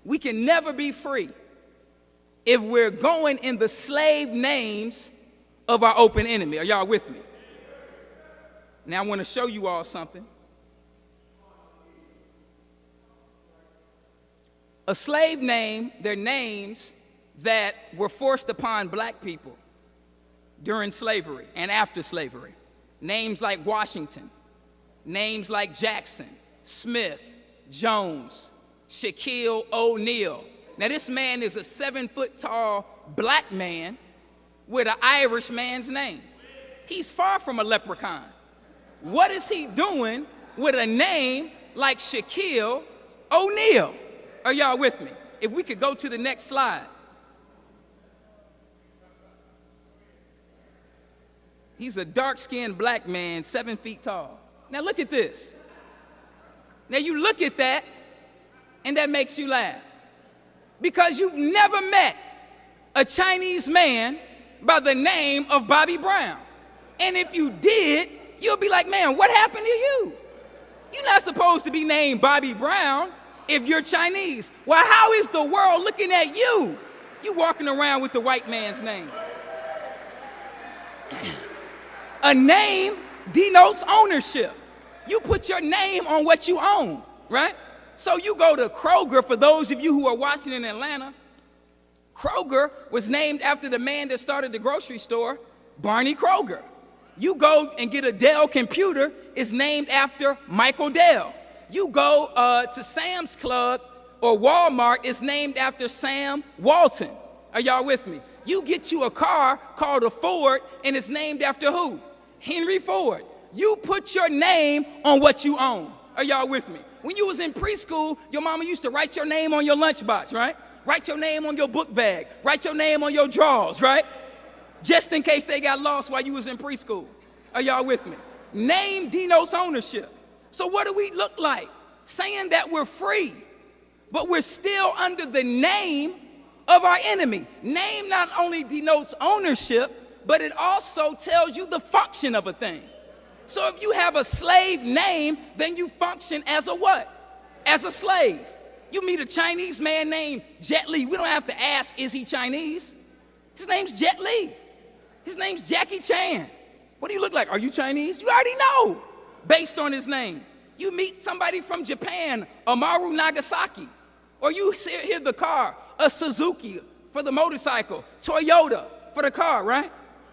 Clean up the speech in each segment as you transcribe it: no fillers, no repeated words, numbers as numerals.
We can never be free if we're going in the slave names of our open enemy. Are y'all with me? Now I want to show you all something. A slave name, they're names that were forced upon black people during slavery and after slavery. Names like Washington, names like Jackson, Smith, Jones, Shaquille O'Neal. Now this man is a 7-foot-tall black man with an Irish man's name. He's far from a leprechaun. What is he doing with a name like Shaquille O'Neal? Are y'all with me? If we could go to the next slide. He's a dark-skinned black man, 7 feet tall. Now look at this. Now you look at that, and that makes you laugh. Because you've never met a Chinese man by the name of Bobby Brown. And if you did, you'll be like, man, what happened to you? You're not supposed to be named Bobby Brown if you're Chinese. Well, how is the world looking at you? You walking around with the white man's name. A name denotes ownership. You put your name on what you own, right? So you go to Kroger, for those of you who are watching in Atlanta. Kroger was named after the man that started the grocery store, Barney Kroger. You go and get a Dell computer, it's named after Michael Dell. You go to Sam's Club or Walmart, it's named after Sam Walton. Are y'all with me? You get you a car called a Ford, and it's named after who? Henry Ford. You put your name on what you own. Are y'all with me? When you was in preschool, your mama used to write your name on your lunchbox, right? Write your name on your book bag. Write your name on your drawers, right? Just in case they got lost while you was in preschool. Are y'all with me? Name denotes ownership. So what do we look like? Saying that we're free, but we're still under the name of our enemy. Name not only denotes ownership, but it also tells you the function of a thing. So if you have a slave name, then you function as a what? As a slave. You meet a Chinese man named Jet Li. We don't have to ask, is he Chinese? His name's Jet Li. His name's Jackie Chan. What do you look like? Are you Chinese? You already know, based on his name. You meet somebody from Japan, Amaru Nagasaki. Or you hear the car, a Suzuki for the motorcycle, Toyota for the car, right?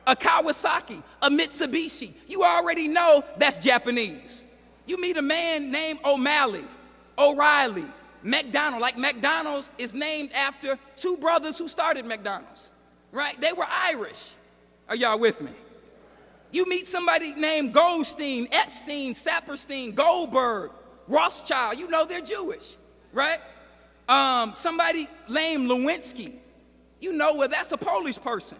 A Kawasaki, a Mitsubishi. You already know that's Japanese. You meet a man named O'Malley, O'Reilly, McDonald. Like McDonald's is named after two brothers who started McDonald's, right? They were Irish. Are y'all with me? You meet somebody named Goldstein, Epstein, Saperstein, Goldberg, Rothschild. You know they're Jewish, right? Somebody named Lewinsky. You know, well, that's a Polish person.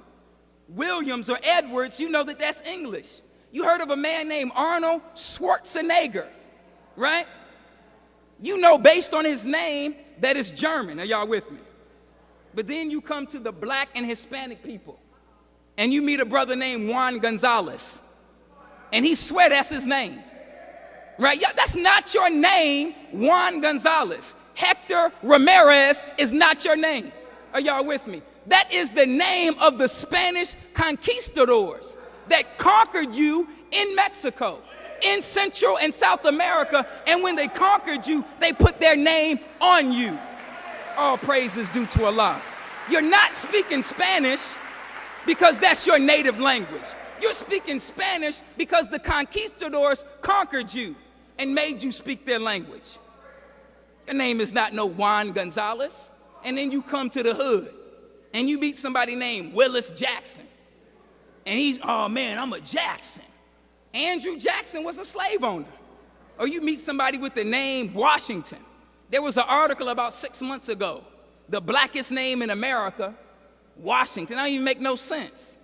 Williams or Edwards, you know that that's English. You heard of a man named Arnold Schwarzenegger, right? You know based on his name that it's German. Are y'all with me? But then you come to the black and Hispanic people, and you meet a brother named Juan Gonzalez, and he swear that's his name, right? Yeah, that's not your name, Juan Gonzalez. Hector Ramirez is not your name. Are y'all with me? That is the name of the Spanish conquistadors that conquered you in Mexico, in Central and South America, and when they conquered you, they put their name on you. All praise is due to Allah. You're not speaking Spanish because that's your native language. You're speaking Spanish because the conquistadors conquered you and made you speak their language. Your name is not no Juan Gonzalez. And then you come to the hood and you meet somebody named Willis Jackson. And he's, oh man, I'm a Jackson. Andrew Jackson was a slave owner. Or you meet somebody with the name Washington. There was an article about 6 months ago, the blackest name in America, Washington. That don't even make no sense.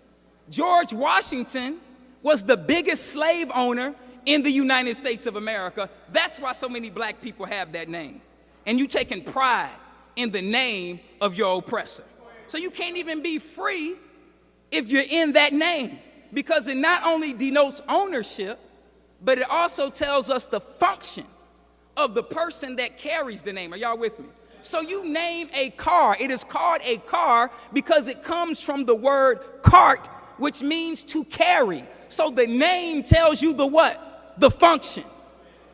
George Washington was the biggest slave owner in the United States of America. That's why so many black people have that name. And you taking pride in the name of your oppressor. So you can't even be free if you're in that name, because it not only denotes ownership, but it also tells us the function of the person that carries the name. Are y'all with me? So you name a car. It is called a car because it comes from the word cart, which means to carry. So the name tells you the what? The function.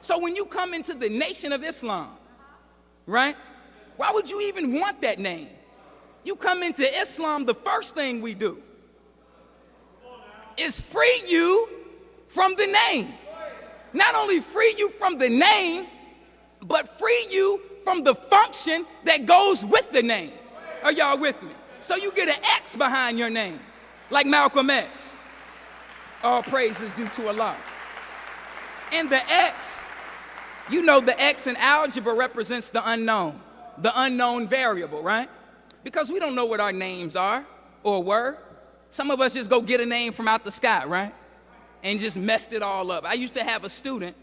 So when you come into the Nation of Islam, right? Why would you even want that name? You come into Islam, the first thing we do is free you from the name. Not only free you from the name, but free you from the function that goes with the name. Are y'all with me? So you get an X behind your name, like Malcolm X. All praise is due to Allah. And the X, you know the X in algebra represents the unknown variable, right? Because we don't know what our names are or were. Some of us just go get a name from out the sky, right? And just messed it all up. I used to have a student,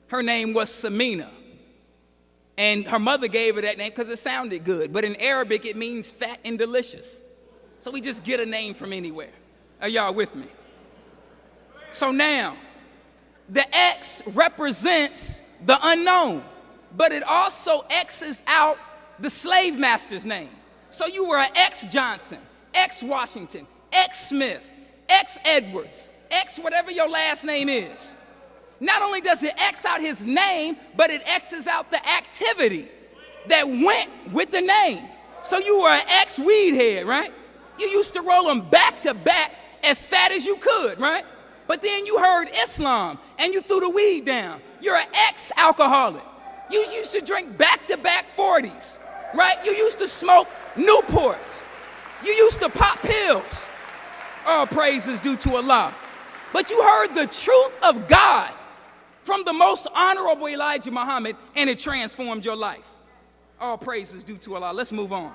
her name was Samina. And her mother gave her that name because it sounded good. But in Arabic, it means fat and delicious. So we just get a name from anywhere. Are y'all with me? So now, the X represents the unknown, but it also X's out the slave master's name. So you were an X Johnson, X Washington, X Smith, X Edwards, X whatever your last name is. Not only does it X out his name, but it X's out the activity that went with the name. So you were an X weed head, right? You used to roll them back to back as fat as you could, right? But then you heard Islam and you threw the weed down. You're an ex-alcoholic. You used to drink back-to-back 40s, right? You used to smoke Newports. You used to pop pills. All praise is due to Allah. But you heard the truth of God from the most honorable Elijah Muhammad, and it transformed your life. All praise is due to Allah. Let's move on.